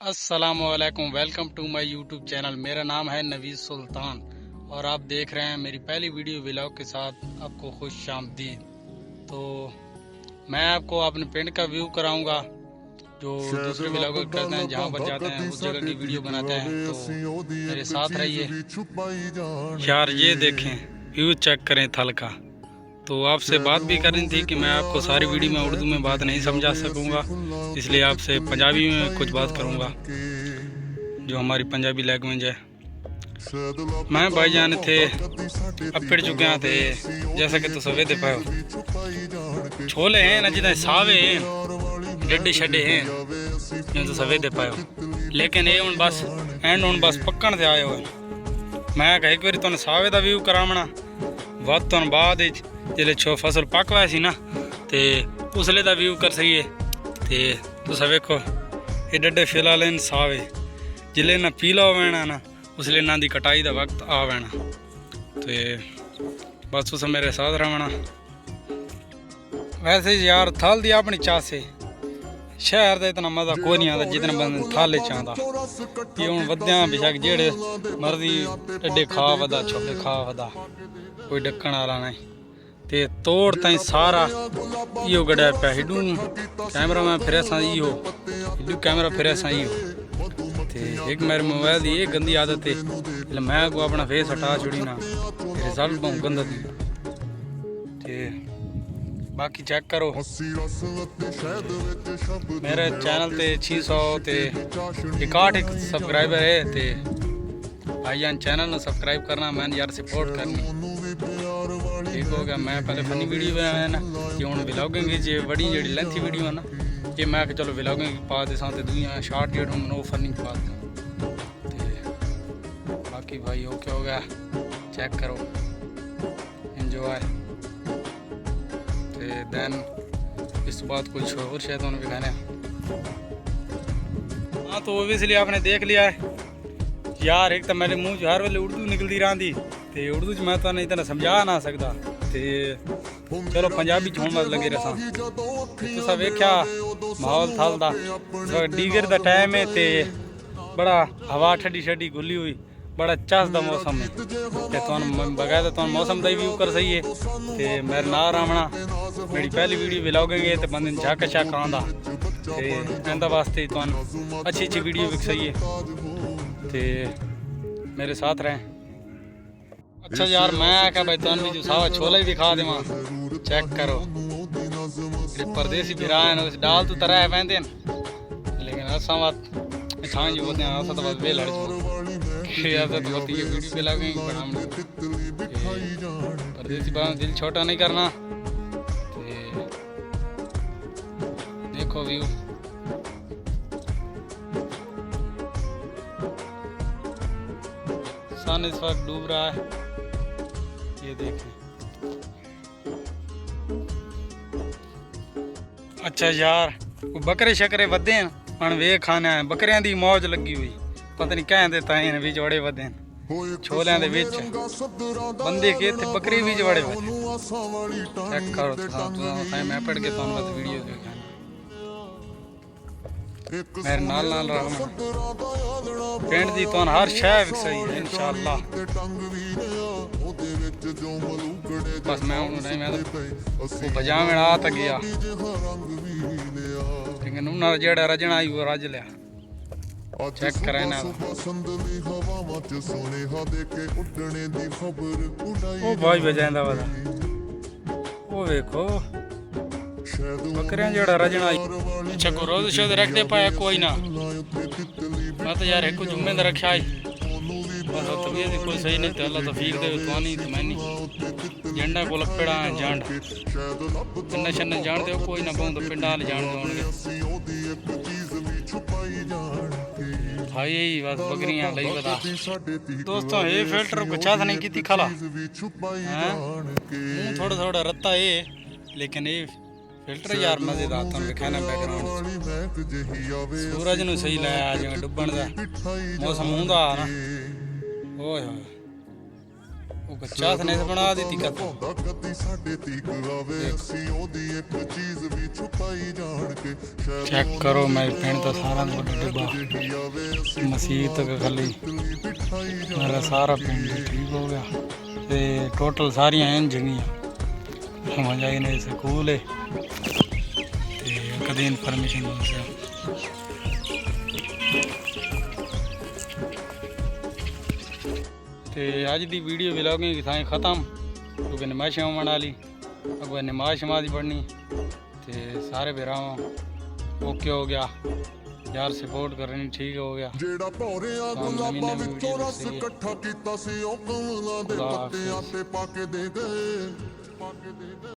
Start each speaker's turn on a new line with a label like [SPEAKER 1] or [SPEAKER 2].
[SPEAKER 1] अस्सलामुअलैकुम, welcome to my YouTube channel. मेरा नाम है नवीद सुल्तान और आप देख रहे हैं मेरी पहली वीडियो व्लॉग के साथ आपको खुश आमदीद। तो मैं आपको अपने पिंड का व्यू कराऊंगा जो दूसरे व्लॉगर करते हैं, जहां पर जाते हैं उस जगह की वीडियो बनाते हैं। तो मेरे साथ रहिए। यार ये देखें, व्यू चेक करें थल का। तो आपसे बात भी करनी थी कि मैं आपको सारी वीडियो में उर्दू में बात नहीं समझा सकूंगा, इसलिए आपसे पंजाबी में कुछ बात करूंगा जो हमारी पंजाबी लैंग्वेज है। मैं भाईजान थे अपड़ चुके हैं थे, जैसा कि तुम वे दे पाओ छोले हैं ना, जिदा सावे हैं डे छे हैं जो तुम वे दे पाओ, लेकिन ये हूँ बस एंड हूँ बस पक्कन से आए हो। मैं एक बार तुम सावे का व्यू करावना वध तो बाद जो फसल पक हुआ सी ना, तो उसले का व्यू कर सकिए। तो तुस वेखो एडे एडे फिलहाल इन सावे जिले ना पीला हो वैना ना, उसले ना दी कटाई का वक्त आ वैना। तो बस तुस मेरे साथ रहना। वैसे यार थल दी अपनी चास है, शहर का इतना मज़ा कोई नहीं आता जितना बंद थाले च आता। ये हूँ वद्या बेशक जेड़े मर्जी एडे खा वदा छोले खा वदा, कोई डक्कन आला नहीं। ते तोड़ ताई सारा इो गड़ा पे हिडू कैमरा में फिर इो हिडू कैमरा फिर इो। एक मेरे मोबाइल की ये गंदी आदत है, मैं को अपना फेस हटा छोड़ी ना, रिजल्ट बहुत गंदा दी। बाकी चेक करो मेरे चैनल ते 600 ते 61 सब्सक्राइबर है। ते भाईजान चैनल में सब्सक्राइब करना, मैंने यार सपोर्ट करनी। ठीक हो गया। मैं पहले फनी वीडियो बनाया ना, ये हूँ व्लॉगिंग जो बड़ी जी लेंथी वीडियो है ना, ये मैं चलो व्लॉगिंग पा दे साथ दुनिया शार्ट जेड हूँ फनी पा दूँ। बाकी भाई ओके हो गया, चेक करो इंजॉय। तो दैन इस बात कुछ और शायद उन्होंने भी कहने। हाँ तो ओबियसली आपने देख लिया है यार, एक तो मेरे मुँह हर वेले उर्दू निकलती रही, तो उर्दू मैं तो नहीं इतना समझा ना सकता। तो चलो पंजाबी च होने लगे रसा। तुसा वेख्या माहौल थल दा डीगर दा टाइम है, तो बड़ा हवा ठंडी ठंडी खुली हुई, बड़ा चस दा मौसम है। तो बगैर तो मौसम का व्यू कर सही है। तो मेरा नाम रामना, मेरी पहली वीडियो व्लॉगिंग है, तो बंदे झक शक आंदा, तो इंदा वास्ते तो अच्छी अच्छी वीडियो विक सही है। तो मेरे साथ रहें। अच्छा यार मैं क्या भाई तुम भी जो सावा छोला ही दिखा देवा, चेक करो परदेसी फिरा है उस डाल तो तरह पहनते हैं, लेकिन असा बात छान जो बोलते हैं असा तो बस वे लड़ तो होती है वीडियो पे लगेंगे बनाने। परदेसी बात दिल छोटा नहीं करना। देखो व्यू सन इस वक्त डूब रहा है, ये देखें। अच्छा यार बकरे शकरे वधे हैं हन वे खाने है, बकरियां दी मौज लगी हुई, पता नहीं कहते ताए भी जोड़े वधे हैं छोलियां दे विच, बंदे के थे बकरी भी जोड़े वधे। चेक करो तो मैं पढ़ के तुम बस वीडियो देखा मेरे नाल नाल रहना। पिंड दी तो हर शह सही है इंशाअल्लाह। बस मैं नहीं मैं तो बजा में आ तक गया, लेकिन उन्होंने जेड़ा रजना आई वो रज लिया। चेक करें ना वो भाई बजांदा वाला वो वेखो बकरियां जेड़ा रजना आई। अच्छा को रोज शोध रख दे पाया कोई ना, मैं तो यार एक जुम्मे दा रखा ही बस तबीयत कोई सही नहीं तो अल्लाह तौफीक दे तो नहीं तो मैं नहीं झंडा को लपेड़ा जान कन्ने छन्ने जान दे कोई ना बहुत पिंडा वाले जान दे भाई यही बस बकरियां लई बता दोस्तों। ये फिल्टर को छात नहीं की खला मुँह थोड़ा थोड़ा रत्ता है, लेकिन ये फिल्टर यार मजेदार तुम दिखाना बैकग्राउंड सूरज नु सही लाया जिवें डुब्बण दा मौसम हुंदा ना। ओए ਉਹ ਕੱਚਾ ਸਨੇ ਸੇ ਬਣਾ ਦਿੱਤੀ ਕਤ चेक करो मेरे पिंड का सारा डिब्बा मसीत खाली मेरा सारा पिंड ठीक हो गया ते टोटल सारियां हैं जगह मजा ही नहीं स्कूल है ते कदी इन्फॉर्मेशन से ते अज दी वीडियो व्लॉगिंग इत्थां खत्म क्योंकि नमाज होने वाली अगुआ नमाज शमाज पढ़नी ते सारे भरावां ओके हो गया यार सपोर्ट करनी ठीक हो गया जेड़ा भौरिया गुलाबां विचों रस इकट्ठा कीता सी ओ कमलां दे पत्ते आटे पा के दे गए